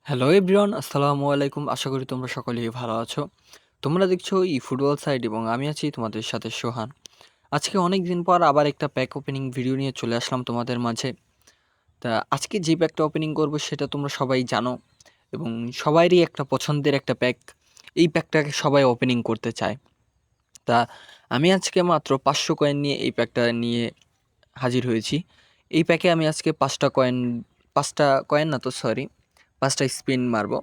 Hello everyone, আসসালামু আলাইকুম। আশা করি তোমরা সকলেই ভালো আছো। তোমরা দেখছো ফুটবল সাইড এবং আমি আছি তোমাদের সাথে সোহান। আজকে অনেক দিন পর আবার একটা প্যাক ওপেনিং ভিডিও নিয়ে চলে আসলাম তোমাদের মাঝে। তা আজকে যে প্যাকটা ওপেনিং করব সেটা তোমরা সবাই জানো এবং সবারই একটা পছন্দের একটা প্যাক। এই প্যাকটাকে সবাই ওপেনিং করতে চায়। তা আমি আজকে মাত্র 500 কয়েন নিয়ে এই প্যাকটা নিয়ে হাজির হয়েছি। এই প্যাকে আমি আজকে 5টা কয়েন না তো সরি 5টা স্পিন মারবো।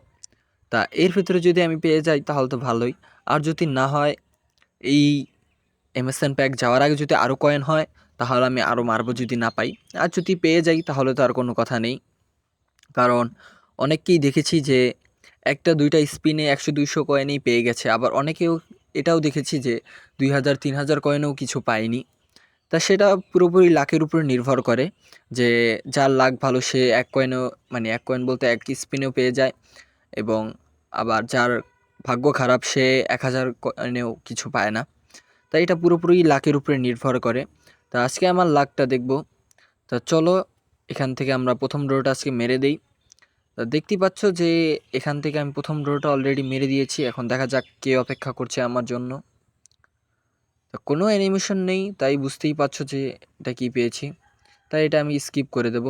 তা এর ভেতরে যদি আমি পেয়ে যাই তাহলে তো ভালোই। আর যদি না হয়, এই এমএসএন প্যাক যাওয়ার আগে যদি আরও কয়েন হয় তাহলে আমি আরও মারবো যদি না পাই। আর যদি পেয়ে যাই তাহলে তো আর কোনো কথা নেই। কারণ অনেককেই দেখেছি যে একটা দুইটা স্পিনে 100-200 কয়েনেই পেয়ে গেছে। আবার অনেকেও এটাও দেখেছি যে 2000-3000 কয়েনেও কিছু পায়নি। তা সেটা পুরোপুরি লাকের উপর নির্ভর করে যে যার লাক ভালো সে এক কয়েনও মানে এক কয়েন বলতে এক স্পিনেও পেয়ে যায় এবং আবার যার ভাগ্য খারাপ সে 1000 কয়েনেও কিছু পায় না। তাই এটা পুরোপুরি লাকের উপরে নির্ভর করে। তা আজকে আমার লাকটা দেখব। তা চলো এখান থেকে আমরা প্রথম ড্রটা আজকে মেরে দেই। তা দেখতেই পাচ্ছ যে এখান থেকে আমি প্রথম ড্রটা অলরেডি মেরে দিয়েছি। এখন দেখা যাক কে অপেক্ষা করছে আমার জন্য। তা কোনো অ্যানিমেশন নেই, তাই বুঝতেই পারছো যে এটা কি পেয়েছি। তাই এটা আমি স্কিপ করে দেব।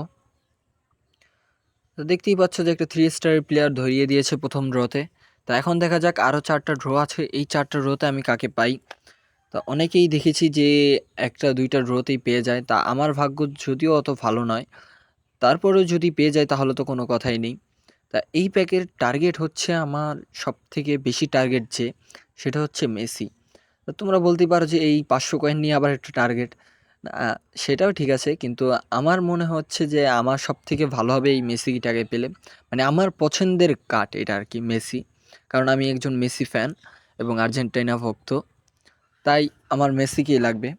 তো দেখতেই পাচ্ছ যে একটা 3 স্টার প্লেয়ার ধরিয়ে দিয়েছে প্রথম ড্রতে। তা এখন দেখা যাক আরও 4টা ড্র আছে, এই 4টা ড্রতে আমি কাকে পাই। তা অনেকেই দেখেছি যে একটা দুইটা ড্রতেই পেয়ে যায়। তা আমার ভাগ্য যদিও অত ভালো নয়, তারপরেও যদি পেয়ে যায় তাহলে তো কোনো কথাই নেই। তা এই প্যাকের টার্গেট হচ্ছে আমার সবথেকে বেশি টার্গেট সেটা হচ্ছে মেসি। তো তোমরা বলতেই পারো যে এই 500 কয়েন নিয়ে আবার একটা টার্গেট। আ সেটাও ঠিক আছে, কিন্তু আমার মনে হচ্ছে যে আমার সবথেকে ভালো হবে এই মেসিটাকে পেলে। মানে আমার পছন্দের কাট এটা আরকি মেসি। কারণ আমি একজন মেসি ফ্যান এবং আর্জেন্টিনা ভক্ত। তাই আমার মেসিকেই লাগবে।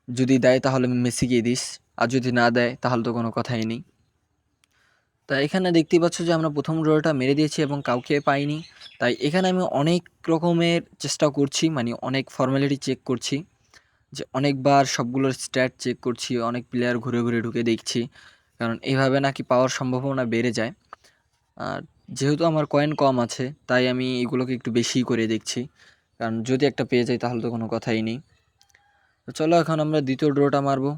যদি দেয় তাহলে মেসিকেই দিস। আর যদি না দেয় তাহলে তো কোনো কথাই নেই। তা এখানে দেখতেই পাচ্ছ যে আমরা প্রথম ড্রটা মেরে দিয়েছি এবং কাউকে পাইনি। তাই এখানে আমি অনেক রকমের চেষ্টা করছি, মানে অনেক ফর্মালিটি চেক করছি। যে অনেকবার সবগুলোর স্ট্যাট চেক করছি, অনেক প্লেয়ার ঘুরে, ঘুরে ঢুকে দেখছি। কারণ এভাবে নাকি পাওয়ার সম্ভাবনা বেড়ে যায়। আর যেহেতু আমার কয়েন কম আছে তাই আমি এগুলোকে একটু বেশিই করে দেখছি। কারণ যদি একটা পেয়ে যাই তাহলে তো কোনো কথাই নেই। তো চলো এখন আমরা দ্বিতীয় ড্রটা মারবো।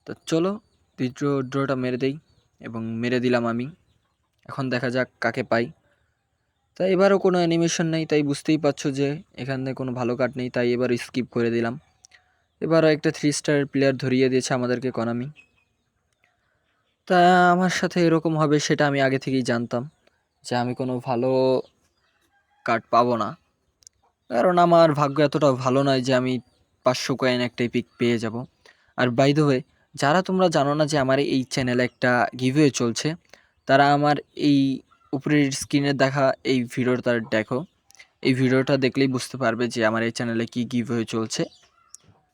তো চলো দ্বিতীয় ড্রটা মেরে দেই এবং মেরে দিলাম আমি। এখন দেখা যাক কাকে পাই। তাই এবারও কোনো অ্যানিমেশন নেই, তাই বুঝতেই পারছো যে এখানে কোনো ভালো কার্ড নেই, তাই এবার স্কিপ করে দিলাম। এবারও একটা 3 স্টার প্লেয়ার ধরিয়ে দিয়েছে আমাদেরকে কোনামি। তা আমার সাথে এরকম হবে সেটা আমি আগে থেকেই জানতাম যে আমি কোনো ভালো কার্ড পাবো না। কারণ আমার ভাগ্য এতটাও ভালো নয় যে আমি 500 কয়েন একটা এপিক পেয়ে যাব। আর বাই দ্য ওয়ে, যারা তোমরা জানো না যে আমার এই চ্যানেলে একটা গিভওয়ে চলছে, তারা আমার এই উপরের স্ক্রিনে দেখা এই ভিডিওটা দেখো। এই ভিডিওটা দেখলেই বুঝতে পারবে যে আমার এই চ্যানেলে কি গিভওয়ে চলছে।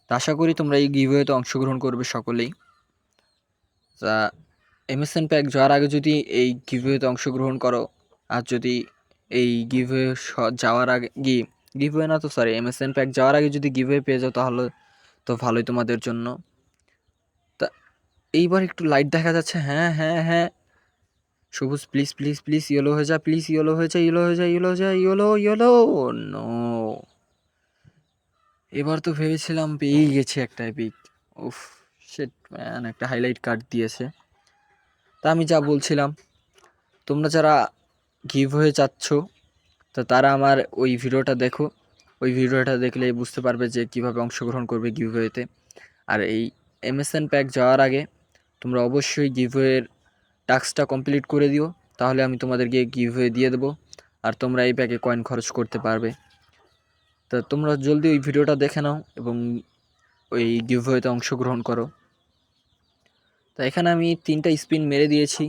তা আশা করি তোমরা এই গিভওয়েতে অংশগ্রহণ করবে সকলেই। তা এমএসএন প্যাক যাওয়ার আগে যদি এই গিভওয়েতে অংশগ্রহণ করো, আর যদি এই গিভওয়ে যাওয়ার আগে গিভওয়ে না তো সরি এমএসএন প্যাক যাওয়ার আগে যদি গিভওয়ে পেয়ে যাও তাহলে তো ভালোই তোমাদের জন্য। তা এইবার একটু লাইট দেখা যাচ্ছে। হ্যাঁ, হ্যাঁ, হ্যাঁ। সবুজ প্লিজ, প্লিজ, প্লিজ ইয়েলো হয়ে যা, প্লিজ ইয়েলো হয়ে যা, ইয়েলো হয়ে যা, ইয়েলো হয়ে যা, ইয়েলো, ইয়েলো। নো! এবার তো ভেবেছিলাম পেয়েই গেছি একটা এপিক। উফ! শিট ম্যান, একটা হাইলাইট কার্ড দিয়েছে। তা আমি যা বলছিলাম, তোমরা যারা গিভওয়ে চাচ্ছ তো তারা আমার ওই ভিডিওটা দেখো। ওই ভিডিওটা দেখলে বুঝতে পারবে যে কীভাবে অংশগ্রহণ করবে গিভওয়েতে। আর এই এমএসএন প্যাক যাওয়ার আগে তোমরা অবশ্যই গিভওয়ের টাস্কটা কমপ্লিট করে দিও, তাহলে আমি তোমাদেরকে গিভওয়ে দিয়ে দেবো আর তোমরা এই প্যাকে কয়েন খরচ করতে পারবে। তা তোমরা জলদি ওই ভিডিওটা দেখে নাও এবং ওই গিভওয়েতে অংশগ্রহণ করো। তা এখানে আমি 3টা স্পিন মেরে দিয়েছি।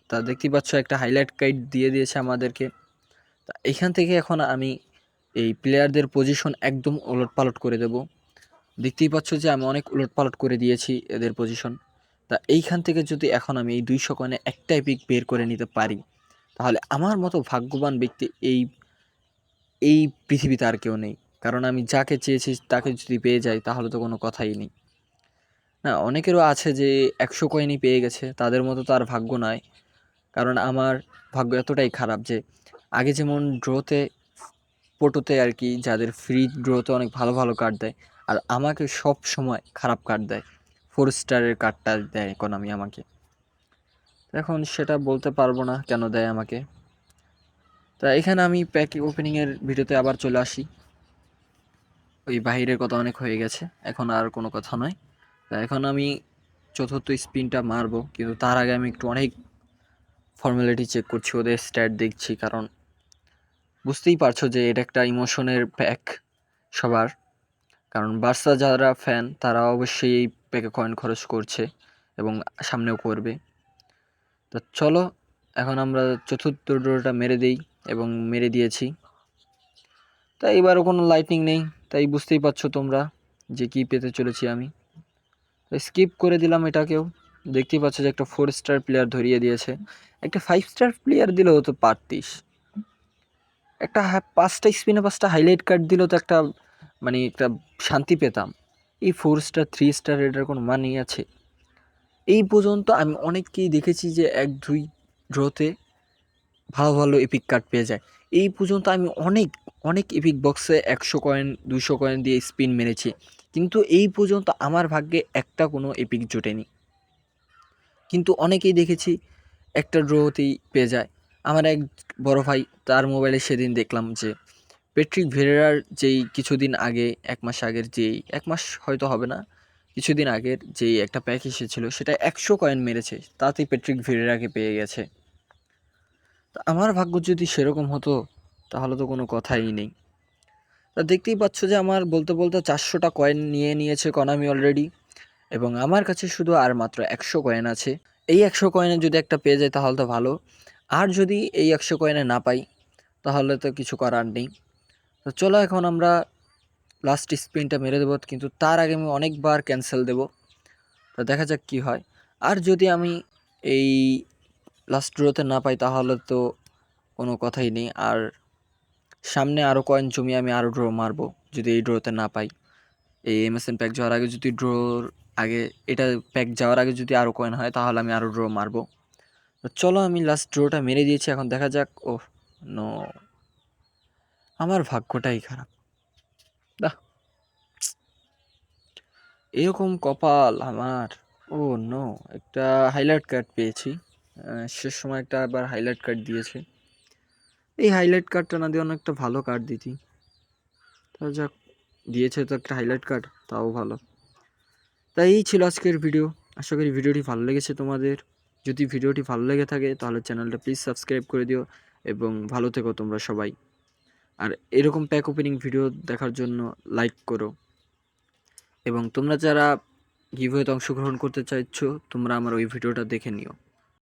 তা দেখতেই পাচ্ছ একটা হাইলাইট কার্ড দিয়ে দিয়েছে আমাদেরকে। তা এখান থেকে এখন আমি এই প্লেয়ারদের পজিশন একদম ওলটপালট করে দেব। দেখতেই পাচ্ছ যে আমি অনেক উলটপালট করে দিয়েছি এদের পজিশন। তা এইখান থেকে যদি এখন আমি এই 200 কয়েনে একটা এপিক বের করে নিতে পারি, তাহলে আমার মতো ভাগ্যবান ব্যক্তি এই এই পৃথিবীতে আর কেউ নেই। কারণ আমি যাকে চেয়েছি তাকে যদি পেয়ে যাই তাহলে তো কোনো কথাই নেই। না, অনেকেরও আছে যে 100 কয়েনই পেয়ে গেছে, তাদের মতো তো আর ভাগ্য নয়। কারণ আমার ভাগ্য এতটাই খারাপ যে আগে যেমন ড্রতে পোটোতে আর কি যাদের ফ্রি ড্রতে অনেক ভালো ভালো কার্ড দেয়, আর আমাকে সব সময় খারাপ কার্ড দেয়, 4 স্টারের কার্ডটা দেয় কোনামি আমাকে। এখন সেটা বলতে পারবো না কেন দেয় আমাকে। তা এখানে আমি প্যাক ওপেনিংয়ের ভিডিওতে আবার চলে আসি। ওই বাহিরের কথা অনেক হয়ে গেছে, এখন আর কোনো কথা নয়। তা এখন আমি চতুর্থ স্পিনটা মারবো, কিন্তু তার আগে আমি একটু অনেক ফর্মালিটি চেক করছি, ওদের স্ট্যাট দেখছি, কারণ বুঝতেই পারছো যে এটা একটা ইমোশনের প্যাক সবার। কারণ বার্সা যারা ফ্যান তারা অবশ্যই এই প্যাকে কয়েন খরচ করছে এবং সামনেও করবে। তো চলো এখন আমরা চতুর্থ ড্রটা মেরে দিই, এবং মেরে দিয়েছি। তাই এবারও কোনো লাইটনিং নেই, তাই বুঝতেই পারছো তোমরা যে কি পেতে চলেছি আমি। তাই স্কিপ করে দিলাম এটাকেও। দেখতেই পাচ্ছ যে একটা 4 স্টার প্লেয়ার ধরিয়ে দিয়েছে। একটা 5 স্টার প্লেয়ার দিলেও তো পারতিস। একটা 5টা স্পিনে 5টা হাইলাইট কার্ড দিলেও তো একটা মানে একটা শান্তি পেতাম। এই 4 স্টার 3 স্টার এটার কোনো মানেই আছে? এই পর্যন্ত আমি অনেককেই দেখেছি যে 1-2 ড্রতে ভালো ভালো এপিক কার্ড পেয়ে যায়। এই পর্যন্ত আমি অনেক অনেক এপিক বক্সে 100 কয়েন 200 কয়েন দিয়ে স্পিন মেরেছি, কিন্তু এই পর্যন্ত আমার ভাগ্যে একটা কোনো এপিক জোটেনি। কিন্তু অনেকেই দেখেছি একটা ড্রতেই পেয়ে যায়। আমার এক বড় ভাই, তার মোবাইলে সেদিন দেখলাম যে পেট্রিক ভেরেরার যেই কিছুদিন আগে 1 মাস আগের যেই 1 মাস হয়তো হবে না, কিছুদিন আগের যেই একটা প্যাক এসেছিল সেটা 100 কয়েন মেরেছে, তাতেই পেট্রিক ভেরেরাকে পেয়ে গেছে। তা আমার ভাগ্য যদি সেরকম হতো তাহলে তো কোনো কথাই নেই। তা দেখতেই পাচ্ছ যে আমার বলতে বলতে 400টা কয়েন নিয়ে নিয়েছে কনামি অলরেডি, এবং আমার কাছে শুধু আর মাত্র 100 কয়েন আছে। এই 100 কয়েনে যদি একটা পেয়ে যায় তাহলে তো ভালো, আর যদি এই 100 কয়েনে না পাই তাহলে তো কিছু করার নেই। তো চলো এখন আমরা লাস্ট স্পিনটা মেরে দেবো, কিন্তু তার আগে আমি অনেকবার ক্যান্সেল দেব। তো দেখা যাক কি হয়। আর যদি আমি এই লাস্ট ড্রতে না পাই তাহলে তো কোনো কথাই নেই, আর সামনে আরও কয়েন জমিয়ে আমি আরও ড্র মারবো যদি এই ড্রতে না পাই। এই এমএসএন প্যাক যাওয়ার আগে যদি ড্রর আগে এটা প্যাক যাওয়ার আগে যদি আরও কয়েন হয় তাহলে আমি আরও ড্র মারবো। তো চলো আমি লাস্ট ড্রটা মেরে দিয়েছি, এখন দেখা যাক। ওহ নো, আমার ভাগ্যটাই খারাপ। না, এরকম কপাল আমার। ও নো, একটা হাইলাইট কার্ড পেয়েছি। শেষ সময় একটা আবার হাইলাইট কার্ড দিয়েছে। এই হাইলাইট কার্ডটা না দিয়ে অনেকটা ভালো কার্ড দিতি। তা যাক, দিয়েছে তো একটা হাইলাইট কার্ড, তাও ভালো। তাই এই ছিল আজকের ভিডিও। আশা করি ভিডিওটি ভালো লেগেছে তোমাদের। যদি ভিডিওটি ভালো লেগে থাকে তাহলে চ্যানেলটা প্লিজ সাবস্ক্রাইব করে দিও, এবং ভালো থেকো তোমরা সবাই। আর এরকম প্যাক ওপেনিং ভিডিও দেখার জন্য লাইক করো, এবং তোমরা যারা গিভওয়েতে অংশগ্রহণ করতে চাইছো তোমরা আমার ওই ভিডিওটা দেখে নিও।